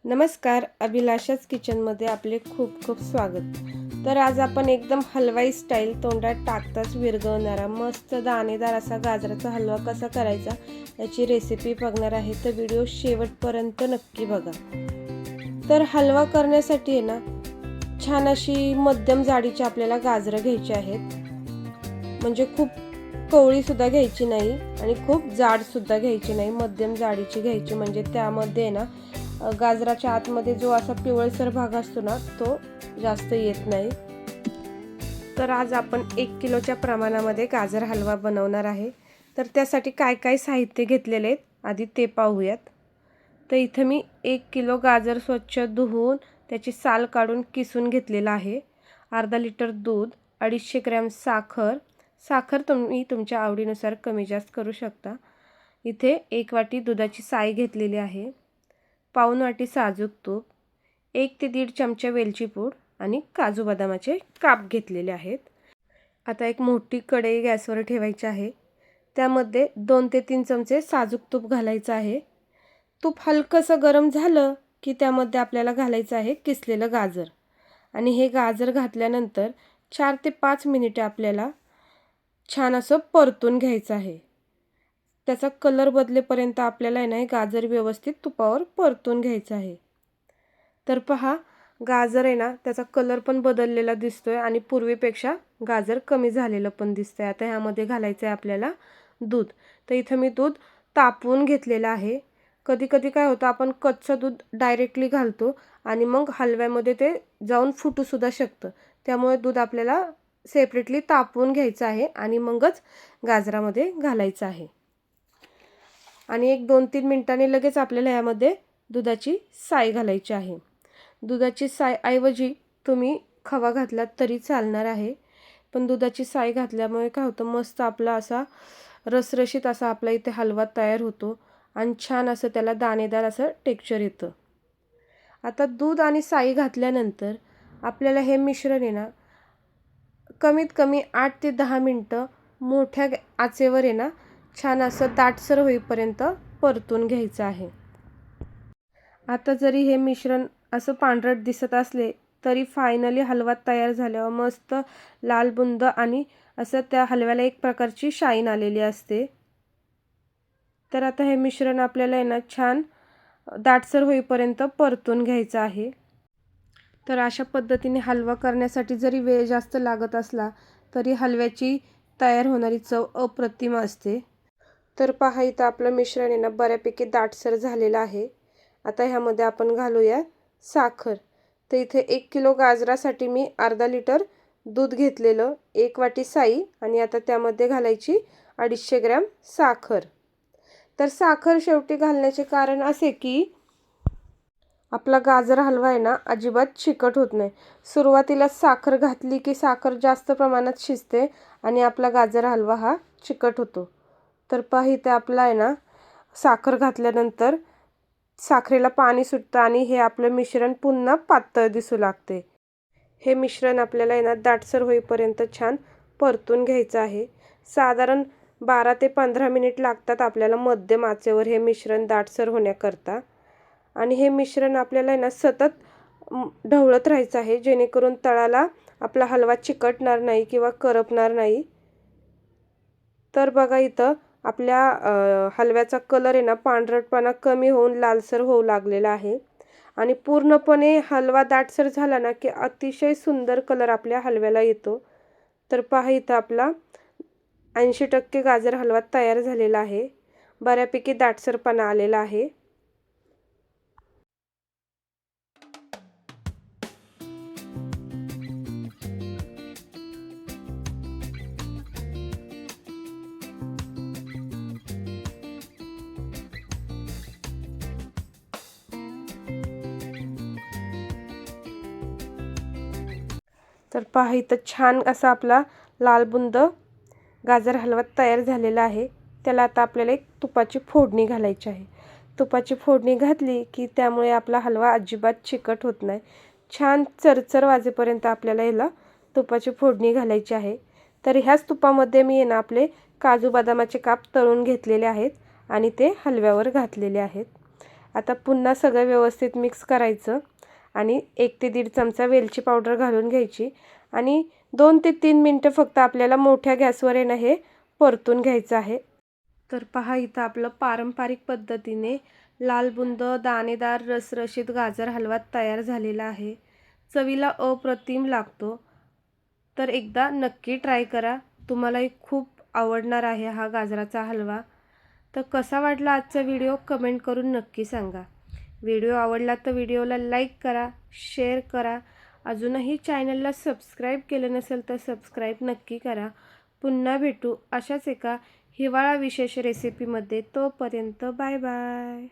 नमस्कार, अभिलाषाच किचनमध्ये आपले खूप खूप स्वागत। तर आज आपण एकदम हलवाई स्टाईल तोंडात टाकताच विरघळणारा मस्त दाणेदार असा गाजराचा हलवा कसा करायचा याची रेसिपी बघणार आहे, तर व्हिडिओ शेवटपर्यंत नक्की बघा। तर हलवा करण्यासाठी आहे ना, छान अशी मध्यम जाडीची आपल्याला गाजरं घ्यायची आहेत। म्हणजे खूप कवळी सुद्धा घ्यायची नाही आणि खूप जाड सुद्धा घ्यायची नाही, मध्यम जाडीची घ्यायची, म्हणजे त्यामध्ये ना गाजराच्या आतमध्ये जो असा पिवळसर भाग असतो ना तो जास्त येत नाही। तर आज आपण 1 किलोच्या प्रमाणामध्ये गाजर हलवा बनवणार आहे। तर त्यासाठी काय काय साहित्य घेतलेले आहेत आधी ते पाहूयात। तर इथे मी 1 किलो गाजर स्वच्छ धुवून त्याची साल काढून किसून घेतलेला आहे। अर्धा लिटर दूध, 250 ग्रॅम साखर तुम्ही तुमच्या आवडीनुसार कमी जास्त करू शकता। इथे 1 वाटी दुधाची साय घेतलेली आहे, पाऊण वाटी साजूक तूप, 1 ते 1.5 चमचा वेलची पूड आणि काजू बदामाचे काप घेतलेले आहेत। आता एक मोठी कढई गॅसवर ठेवायची आहे, त्यामध्ये 2 ते 3 चमचे साजूक तूप घालायचं आहे। तूप हलकंसं गरम झालं की त्यामध्ये आपल्याला घालायचं आहे किसलेलं गाजर, आणि हे गाजर घातल्यानंतर 4 ते 5 मिनिटे आपल्याला छान असं परतून घ्यायचं आहे। त्याचा कलर बदलेपर्यंत आपल्याला आहे ना हे गाजर व्यवस्थित तुपावर परतून घ्यायचं आहे। तर पहा, गाजर आहे ना त्याचा कलर पण बदललेला दिसतोय आणि पूर्वीपेक्षा गाजर कमी झालेलं पण दिसतंय। आता ह्यामध्ये घालायचं आहे आपल्याला दूध। तर इथं मी दूध तापवून घेतलेलं आहे। कधी कधी काय होतं, आपण कच्चं दूध डायरेक्टली घालतो आणि मग हलव्यामध्ये ते जाऊन फुटू सुद्धा शकतं, त्यामुळे दूध आपल्याला सेपरेटली तापवून घ्यायचं आहे आणि मगच गाजरामध्ये घालायचं आहे। आणि एक 2-3 मिनिटांनी लगेच आपल्याला यामध्ये दुधाची साय घालायची आहे। दुधाची साय ऐवजी तुम्ही खवा घातलात तरी चालणार आहे, पण दुधाची साय घातल्यामुळे काय होतं, मस्त आपला असा रसरशीत असा आपला इथे हलवा तयार होतो आणि छान असं त्याला दाणेदार असं टेक्स्चर येतं। आता दूध आणि साय घातल्यानंतर आपल्याला हे मिश्रण आहे ना कमीत कमी 8 ते 10 मिनिटं मोठ्या आचेवर आहे ना छान असं दाटसर होईपर्यंत परतून घ्यायचं आहे। आता जरी हे मिश्रण असं पांढरट दिसत असले तरी फायनली हलवा तयार झाल्यावर मस्त लाल बुंद आणि असं त्या हलव्याला एक प्रकारची शाईन आलेली असते। तर आता हे मिश्रण आपल्याला आहे ना छान दाटसर होईपर्यंत परतून घ्यायचं आहे। तर अशा पद्धतीने हलवा करण्यासाठी जरी वेळ जास्त लागत असला तरी हलव्याची तयार होणारी चव अप्रतिम असते। तर पहा, इथं आपलं मिश्रण आहे ना बऱ्यापैकी दाटसर झालेलं आहे। आता ह्यामध्ये आपण घालूया साखर। तर इथे 1 किलो गाजरासाठी मी अर्धा लिटर दूध घेतलेलं, 1 वाटी साई आणि आता त्यामध्ये घालायची 250 ग्रॅम साखर। तर साखर शेवटी घालण्याचे कारण असे की आपला गाजर हलवा आहे ना अजिबात चिकट होत नाही। सुरुवातीला साखर घातली की साखर जास्त प्रमाणात शिजते आणि आपला गाजर हलवा हा चिकट होतो। तर पहा, इथे आपला आहे ना साखर घातल्यानंतर साखरेला पाणी सुटतं आणि हे आपलं मिश्रण पुन्हा पातळ दिसू लागते। हे मिश्रण आपल्याला आहे ना दाटसर होईपर्यंत छान परतून घ्यायचं आहे। साधारण 12 ते 15 मिनिट लागतात आपल्याला मध्यम आचेवर हे मिश्रण दाटसर होण्याकरता। आणि हे मिश्रण आपल्याला आहे ना सतत ढवळत राहायचं आहे, जेणेकरून तळाला आपला हलवा चिकटणार नाही किंवा करपणार नाही। तर बघा, इथं आपल्या हलव्याचा कलर आहे ना पांढरटपणा कमी होऊन लालसर होऊ लागलेला आहे आणि पूर्णपणे हलवा दाटसर झाला ना की अतिशय सुंदर कलर आपल्या हलव्याला येतो। तर पहा, इथं आपला 80% गाजर हलवा तयार झालेला आहे, बऱ्यापैकी दाटसरपणा आलेला आहे। तर पहा, इथं छान असा आपला लालबुंद गाजर हलवा तयार झालेला आहे। त्याला आता आपल्याला एक तुपाची फोडणी घालायची आहे। तुपाची फोडणी घातली की त्यामुळे आपला हलवा अजिबात चिकट होत नाही। छान चरचर वाजेपर्यंत आपल्याला याला तुपाची फोडणी घालायची आहे। तर ह्याच तुपामध्ये मी ना आपले काजू बदामाचे काप तळून घेतलेले आहेत आणि ते हलव्यावर घातलेले आहेत। आता पुन्हा सगळं व्यवस्थित मिक्स करायचं आणि 1 ते 1.5 चमचा वेलची पावडर घालून घ्यायची आणि 2 ते 3 मिनटं फक्त आपल्याला मोठ्या गॅसवर आहे ना हे परतून घ्यायचं आहे. तर पहा इथं आपलं पारंपरिक पद्धतीने लाल बुंद दाणेदार रसरशीत गाजर हलवा तयार झालेला आहे. चवीला अप्रतिम लागतो. तर एकदा नक्की ट्राय करा. तुम्हालाही खूप आवडणार आहे हा गाजराचा हलवा. तर कसा वाटला आजचा व्हिडिओ कमेंट करून नक्की सांगा. व्हिडिओ आवडला तर व्हिडिओला लाईक करा, शेअर करा. अजूनही चॅनलला सबस्क्राईब केलं नसेल तर सबस्क्राईब नक्की करा. पुन्हा भेटू अशाच एका हिवाळा विशेष रेसिपीमध्ये. तोपर्यंत बाय बाय.